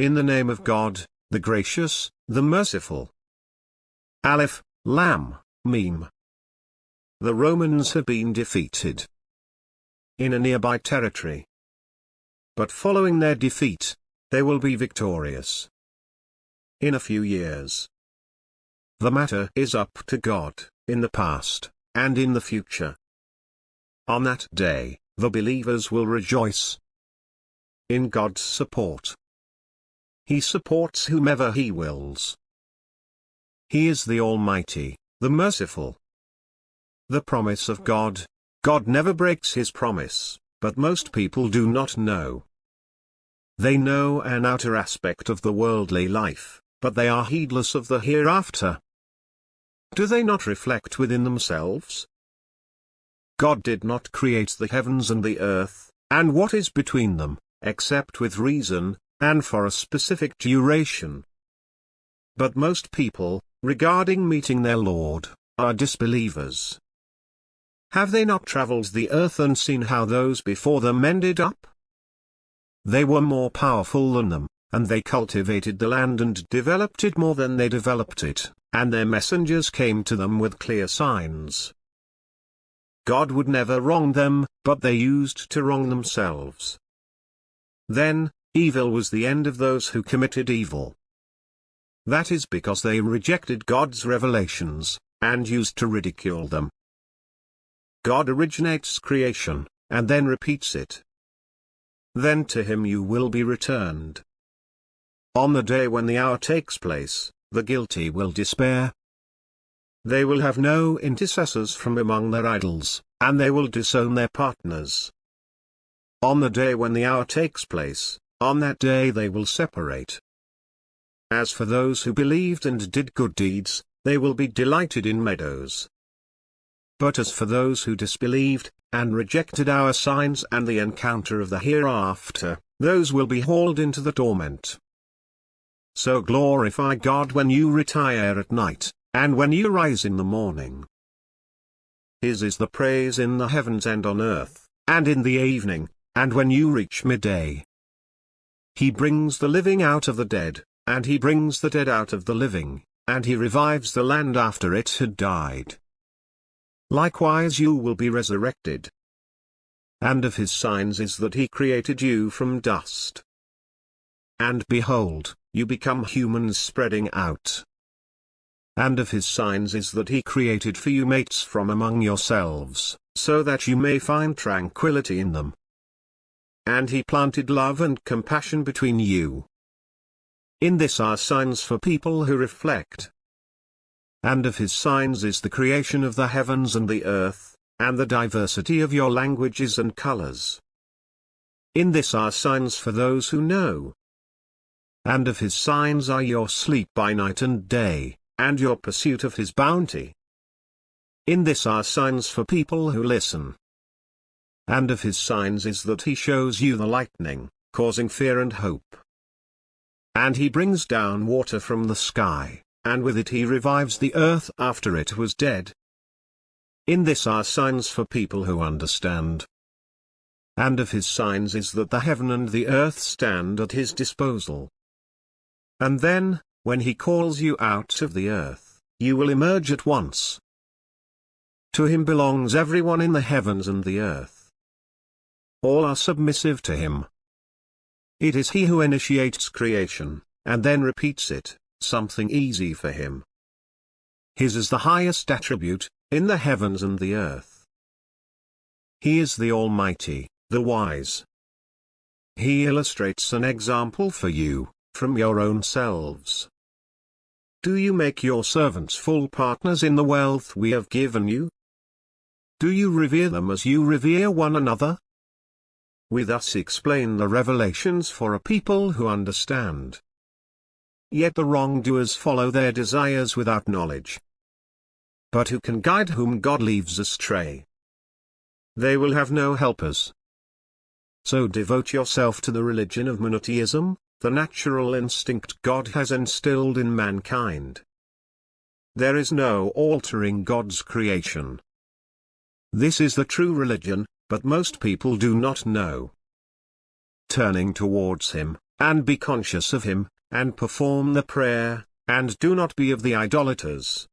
in the name of God, the gracious, the merciful. Aleph, Lam, Mim. The Romans had been defeated in a nearby territory. But following their defeat, they will be victorious in a few years. The matter is up to God, in the past, and in the future. On that day, the believers will rejoice in God's support. He supports whomever He wills. He is the Almighty, the Merciful. The promise of God. God never breaks His promise, but most people do not know. They know an outer aspect of the worldly life, but they are heedless of the hereafter. Do they not reflect within themselves? God did not create the heavens and the earth, and what is between them, except with reason, and for a specific duration. But most people, regarding meeting their Lord, are disbelievers. Have they not traveled the earth and seen how those before them ended up? They were more powerful than them, and they cultivated the land and developed it more than they developed it, and their messengers came to them with clear signs. God would never wrong them, but they used to wrong themselves. Then, evil was the end of those who committed evil. That is because they rejected God's revelations, and used to ridicule them. God originates creation, and then repeats it. Then to Him you will be returned. On the day when the hour takes place, the guilty will despair. They will have no intercessors from among their idols, and they will disown their partners. On the day when the hour takes place, on that day they will separate. As for those who believed and did good deeds, they will be delighted in meadows. But as for those who disbelieved, and rejected our signs and the encounter of the hereafter, those will be hauled into the torment. So glorify God when you retire at night, and when you rise in the morning. His is the praise in the heavens and on earth, and in the evening, and when you reach midday. He brings the living out of the dead, and He brings the dead out of the living, and He revives the land after it had died. Likewise you will be resurrected. And of His signs is that He created you from dust. And behold, you become humans spreading out. And of His signs is that He created for you mates from among yourselves, so that you may find tranquility in them. And He planted love and compassion between you. In this are signs for people who reflect. And of His signs is the creation of the heavens and the earth, and the diversity of your languages and colors. In this are signs for those who know. And of His signs are your sleep by night and day, and your pursuit of His bounty. In this are signs for people who listen. And of His signs is that He shows you the lightning, causing fear and hope. And He brings down water from the sky, and with it He revives the earth after it was dead. In this are signs for people who understand. And of His signs is that the heaven and the earth stand at His disposal. And then, when He calls you out of the earth, you will emerge at once. To Him belongs everyone in the heavens and the earth. All are submissive to Him. It is He who initiates creation, and then repeats it, something easy for Him. His is the highest attribute, in the heavens and the earth. He is the Almighty, the Wise. He illustrates an example for you, from your own selves. Do you make your servants full partners in the wealth we have given you? Do you revere them as you revere one another? We thus explain the revelations for a people who understand. Yet the wrongdoers follow their desires without knowledge. But who can guide whom God leaves astray? They will have no helpers. So devote yourself to the religion of monotheism, the natural instinct God has instilled in mankind. There is no altering God's creation. This is the true religion, but most people do not know. Turning towards Him, and be conscious of him, and perform the prayer, and do not be of the idolaters,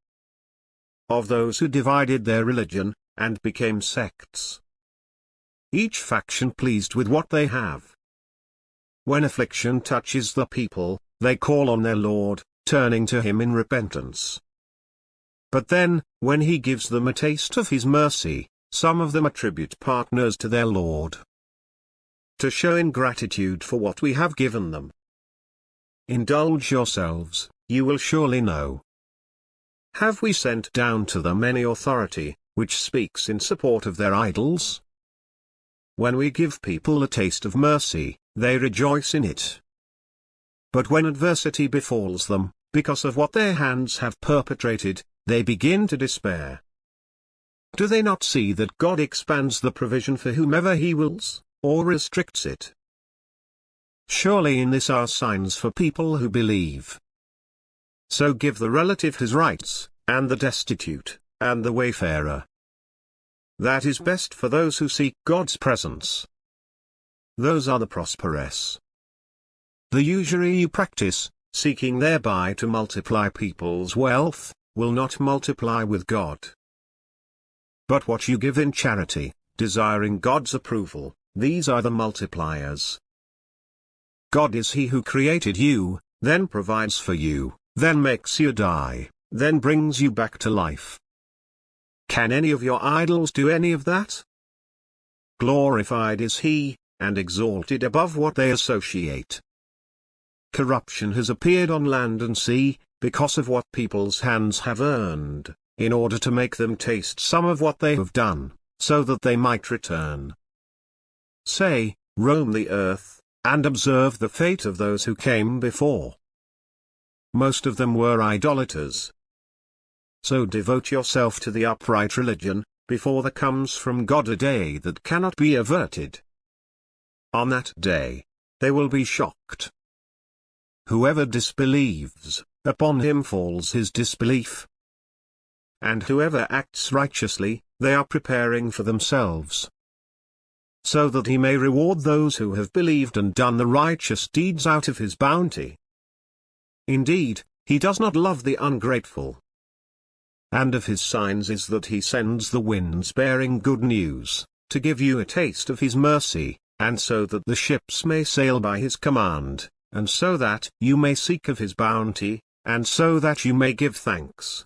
of those who divided their religion, and became sects. Each faction pleased with what they have. When affliction touches the people, they call on their Lord, turning to him in repentance. But then, when he gives them a taste of his mercy, some of them attribute partners to their Lord, to show ingratitude for what we have given them. Indulge yourselves, you will surely know. Have we sent down to them any authority, which speaks in support of their idols? When we give people a taste of mercy, they rejoice in it. But when adversity befalls them, because of what their hands have perpetrated, they begin to despair. Do they not see that God expands the provision for whomever he wills, or restricts it? Surely in this are signs for people who believe. So give the relative his rights, and the destitute, and the wayfarer. That is best for those who seek God's presence. Those are the prosperous. The usury you practice, seeking thereby to multiply people's wealth, will not multiply with God. But what you give in charity, desiring God's approval, these are the multipliers. God is he who created you, then provides for you, then makes you die, then brings you back to life. Can any of your idols do any of that? Glorified is he, and exalted above what they associate. Corruption has appeared on land and sea, because of what people's hands have earned, in order to make them taste some of what they have done, so that they might return. Say, roam the earth, and observe the fate of those who came before. Most of them were idolaters. So devote yourself to the upright religion, before there comes from God a day that cannot be averted. On that day, they will be shocked. Whoever disbelieves, upon him falls his disbelief. And whoever acts righteously, they are preparing for themselves, so that he may reward those who have believed and done the righteous deeds out of his bounty. Indeed, he does not love the ungrateful. And of his signs is that he sends the winds bearing good news, to give you a taste of his mercy, and so that the ships may sail by his command, and so that you may seek of his bounty, and so that you may give thanks.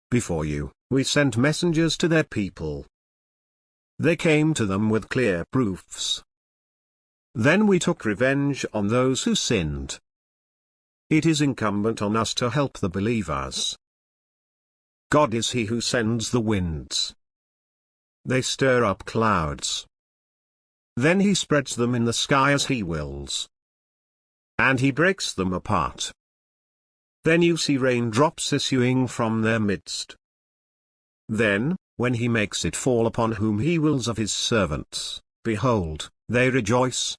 Before you, we sent messengers to their people. They came to them with clear proofs. Then we took revenge on those who sinned. It is incumbent on us to help the believers. God is he who sends the winds. They stir up clouds. Then he spreads them in the sky as he wills. And he breaks them apart. Then you see raindrops issuing from their midst. Then, when he makes it fall upon whom he wills of his servants, behold, they rejoice.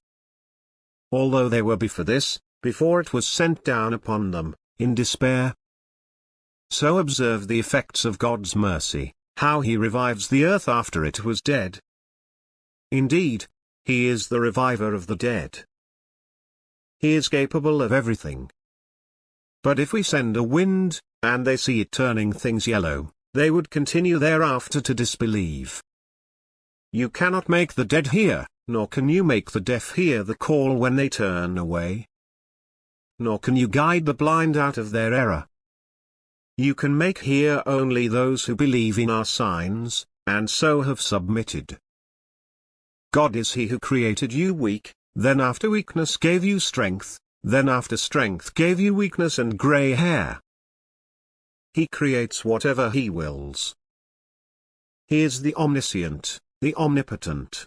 Although they were before this, before it was sent down upon them, in despair. So observe the effects of God's mercy, how he revives the earth after it was dead. Indeed, he is the reviver of the dead. He is capable of everything. But if we send a wind, and they see it turning things yellow, they would continue thereafter to disbelieve. You cannot make the dead hear, nor can you make the deaf hear the call when they turn away. Nor can you guide the blind out of their error. You can make hear only those who believe in our signs, and so have submitted. God is he who created you weak, then after weakness gave you strength, then after strength gave you weakness and gray hair. He creates whatever he wills. He is the omniscient, the omnipotent.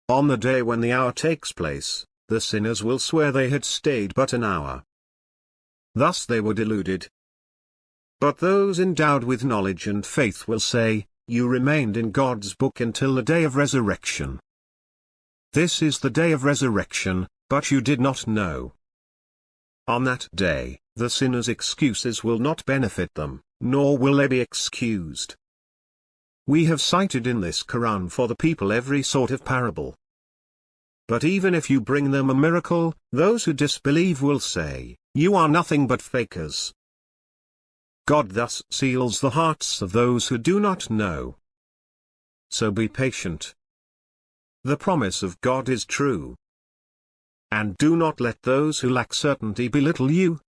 On the day when the hour takes place, the sinners will swear they had stayed but an hour. Thus they were deluded. But those endowed with knowledge and faith will say, you remained in God's book until the day of resurrection. This is the day of resurrection, but you did not know. On that day, the sinners' excuses will not benefit them, nor will they be excused. We have cited in this Quran for the people every sort of parable. But even if you bring them a miracle, those who disbelieve will say, "You are nothing but fakers." God thus seals the hearts of those who do not know. So be patient. The promise of God is true. And do not let those who lack certainty belittle you,